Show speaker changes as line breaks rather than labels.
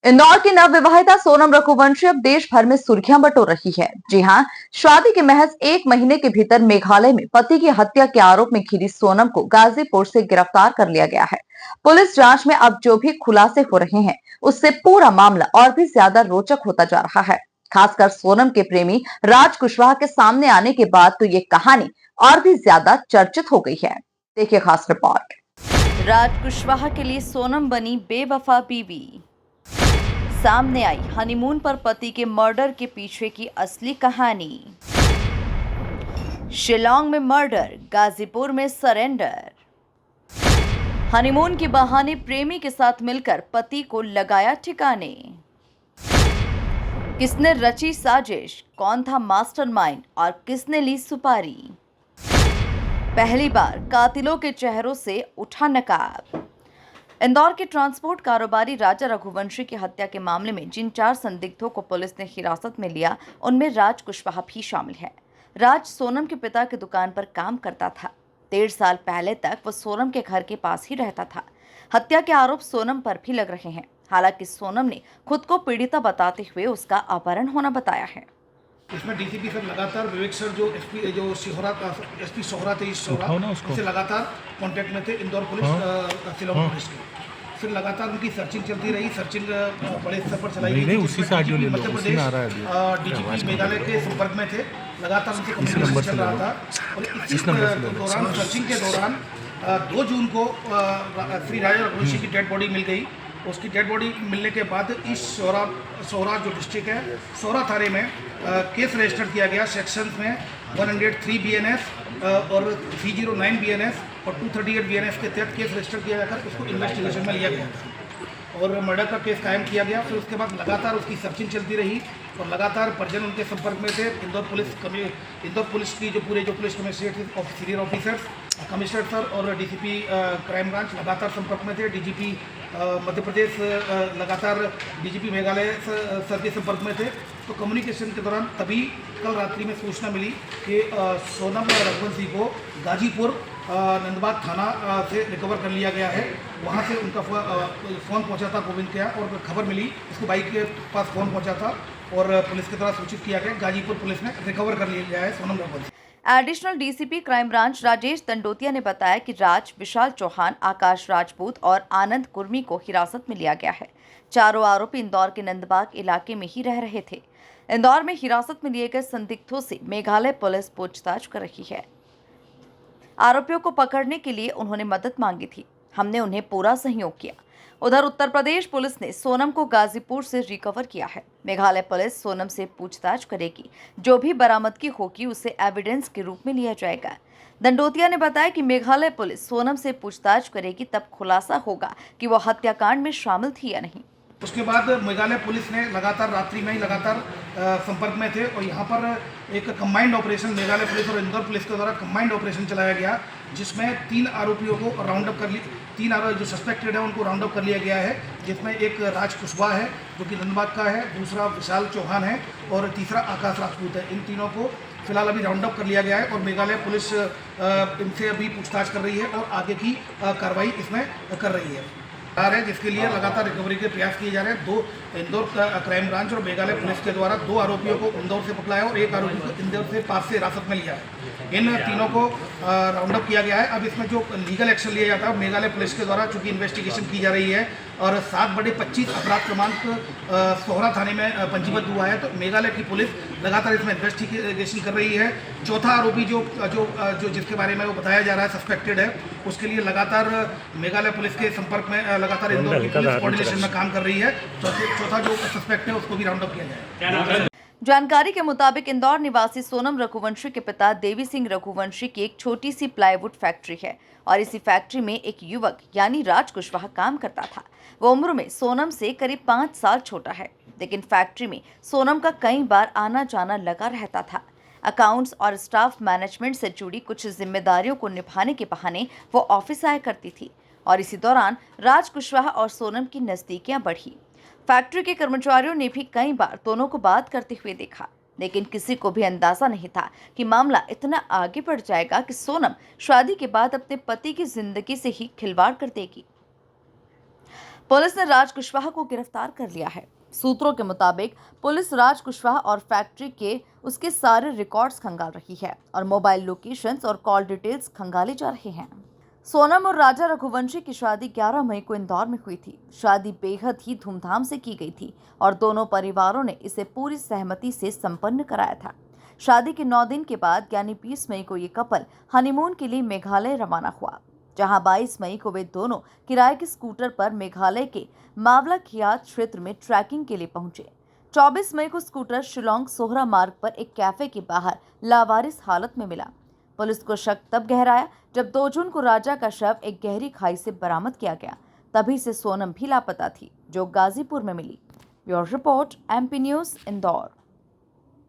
इंदौर की नवविवाहिता सोनम रघुवंशी अब देश भर में सुर्खियां बटोर रही है। जी हां, शादी के महज एक महीने के भीतर मेघालय में पति की हत्या के आरोप में घिरी सोनम को गाजीपुर से गिरफ्तार कर लिया गया है। पुलिस जांच में अब जो भी खुलासे हो रहे हैं, उससे पूरा मामला और भी ज्यादा रोचक होता जा रहा है। खासकर सोनम के प्रेमी राज कुशवाहा के सामने आने के बाद तो ये कहानी और भी ज्यादा चर्चित हो गई है। देखिए खास रिपोर्ट।
राज कुशवाहा के लिए सोनम बनी बेवफा बीवी। सामने आई हनीमून पर पति के मर्डर के पीछे की असली कहानी। शिलांग में मर्डर, गाजीपुर में सरेंडर। हनीमून के बहाने प्रेमी के साथ मिलकर पति को लगाया ठिकाने। किसने रची साजिश, कौन था मास्टरमाइंड और किसने ली सुपारी। पहली बार कातिलों के चेहरों से उठा नकाब। इंदौर के ट्रांसपोर्ट कारोबारी राजा रघुवंशी की हत्या के मामले में जिन 4 संदिग्धों को पुलिस ने हिरासत में लिया, उनमें राज कुशवाहा भी शामिल है। राज सोनम के पिता की दुकान पर काम करता था। 1.5 साल पहले तक वो सोनम के घर के पास ही रहता था। हत्या के आरोप सोनम पर भी लग रहे हैं। हालांकि सोनम ने खुद को पीड़िता बताते हुए उसका अपहरण होना बताया है।
इसमें डीसीपी सर लगातार विवेक सर जो एसपी जो एसपी सोहरा थे, इस सोहरा से लगातार कांटेक्ट में थे इंदौर पुलिस, शिलांग पुलिस की। फिर लगातार उनकी सर्चिंग चलती रही। सर्चिंग बड़े स्तर पर चलाई गई।
उसी से आगे
मध्य प्रदेश डीजीपी मेघालय के संपर्क में थे। लगातार उनसे कम्युनिकेशन चल रहा था और इसी दौरान सर्चिंग के दौरान 2 जून को श्री राजा रघुवंशी की डेड बॉडी मिल गई। उसकी डेड बॉडी मिलने के बाद इस सोहरा जो डिस्ट्रिक्ट है, सोहरा थाने में केस रजिस्टर किया गया। सेक्शंस में 103 बीएनएस और 309 बीएनएस और 238 बीएनएस के तहत केस रजिस्टर किया जाकर उसको इन्वेस्टिगेशन में लिया गया और मर्डर का केस कायम किया गया। फिर उसके बाद लगातार उसकी सर्चिंग चलती रही और लगातार परिजन उनके संपर्क में थे। इंदौर पुलिस की जो police commissionerate senior officers, commissioner sir और डीसीपी क्राइम ब्रांच लगातार संपर्क में थे। डीजीपी मध्य प्रदेश लगातार डीजीपी मेघालय सर के संपर्क में थे। तो कम्युनिकेशन के दौरान तभी कल रात्रि में सूचना मिली कि सोनम रघुवंशी को गाजीपुर नंदबाग थाना से रिकवर कर लिया गया है। वहाँ से उनका फ़ोन पहुँचा था गोविंद के यहाँ और खबर मिली, उसको बाइक के पास फ़ोन पहुँचा था और पुलिस की तरफ सूचित किया गया। गाजीपुर पुलिस ने रिकवर कर लिया है Sonam Raghuvanshi.
Additional DCP crime branch Rajesh Dandotiya ने बताया कि राज, विशाल चौहान, आकाश राजपूत और आनंद कुर्मी को हिरासत में लिया गया है। चारों आरोपी इंदौर के नंदबाग इलाके में ही रह रहे थे। इंदौर में हिरासत में लिए गए संदिग्धों से मेघालय पुलिस पूछताछ कर रही है। आरोपियों को पकड़ने के लिए उन्होंने मदद मांगी थी। हमने उन्हें पूरा सहयोग किया। उधर उत्तर प्रदेश पुलिस ने सोनम को गाजीपुर से रिकवर किया है। मेघालय पुलिस सोनम से पूछताछ करेगी। जो भी बरामदगी होगी उसे एविडेंस के रूप में लिया जाएगा। दंडोतिया ने बताया कि मेघालय पुलिस सोनम से पूछताछ करेगी, तब खुलासा होगा कि वो हत्याकांड में शामिल थी या नहीं।
उसके बाद मेघालय पुलिस ने लगातार रात्रि में ही लगातार संपर्क में थे और यहाँ पर एक कंबाइंड ऑपरेशन मेघालय पुलिस और इंदौर पुलिस के द्वारा कंबाइंड ऑपरेशन चलाया गया, जिसमें 3 आरोपियों को राउंड अप कर ली। 3 आरोपी जो सस्पेक्टेड है उनको राउंड अप कर लिया गया है, जिसमें एक राज कुशवाहा है जो कि नंदबाग का है, दूसरा विशाल चौहान है और तीसरा आकाश राजपूत है। इन तीनों को फिलहाल अभी राउंड अप कर लिया गया है और मेघालय पुलिस इनसे अभी पूछताछ कर रही है और आगे की कार्रवाई इसमें कर रही है, जिसके लिए लगातार रिकवरी के प्रयास किए जा रहे हैं। 2 इंदौर क्राइम ब्रांच और मेघालय पुलिस के द्वारा 2 आरोपियों को इंदौर से पकड़ा है और 1 आरोपी को इंदौर से पास से हिरासत में लिया है। इन तीनों को राउंड अप किया गया है। अब इसमें जो लीगल एक्शन लिया जाता है मेघालय पुलिस के द्वारा, चूंकि इन्वेस्टिगेशन की जा रही है और 7/25 अपराध क्रमांक सोहरा थाने में पंजीबद्ध हुआ है, तो मेघालय की पुलिस लगातार इसमें इन्वेस्टिगेशन कर रही है। चौथा आरोपी जो जिसके बारे में वो बताया जा रहा है सस्पेक्टेड है, उसके लिए लगातार मेघालय पुलिस के संपर्क में लगातार इंदौर की पुलिस कोऑर्डिनेशन में काम कर रही है। चौथा जो सस्पेक्ट है उसको भी राउंड अप किया जाए।
जानकारी के मुताबिक इंदौर निवासी सोनम रघुवंशी के पिता देवी सिंह रघुवंशी की एक छोटी सी प्लाईवुड फैक्ट्री है और इसी फैक्ट्री में एक युवक यानी राज कुशवाहा काम करता था। वो उम्र में सोनम से करीब 5 साल छोटा है, लेकिन फैक्ट्री में सोनम का कई बार आना जाना लगा रहता था। अकाउंट्स और स्टाफ मैनेजमेंट से जुड़ी कुछ जिम्मेदारियों को निभाने के बहाने वो ऑफिस आया करती थी और इसी दौरान राज कुशवाहा और सोनम की नजदीकियां बढ़ी। फैक्ट्री के कर्मचारियों ने भी कई बार दोनों को बात करते हुए देखा, लेकिन किसी को भी अंदाजा नहीं था कि मामला इतना आगे बढ़ जाएगा कि सोनम शादी के बाद अपने पति की जिंदगी से ही खिलवाड़ कर देगी। पुलिस ने राज कुशवाहा को गिरफ्तार कर लिया है। सूत्रों के मुताबिक पुलिस राज कुशवाहा और फैक्ट्री के उसके सारे रिकॉर्ड्स खंगाल रही है और मोबाइल लोकेशंस और कॉल डिटेल्स खंगाले जा रहे हैं। सोनम और राजा रघुवंशी की शादी 11 मई को इंदौर में हुई थी। शादी बेहद ही धूमधाम से की गई थी और दोनों परिवारों ने इसे पूरी सहमति से संपन्न कराया था। शादी के 9 दिन के बाद यानी 20 मई को ये कपल हनीमून के लिए मेघालय रवाना हुआ, जहां 22 मई को वे दोनों किराए के स्कूटर पर मेघालय के मावला खियात क्षेत्र में ट्रैकिंग के लिए पहुंचे। 24 मई को स्कूटर शिलोंग सोहरा मार्ग पर एक कैफे के बाहर लावारिस हालत में मिला। पुलिस को शक तब गहराया जब 2 जून को राजा का शव एक गहरी खाई से बरामद किया गया। तभी से सोनम भी लापता थी, जो गाजीपुर में मिली। Bureau report, MP news, Indore.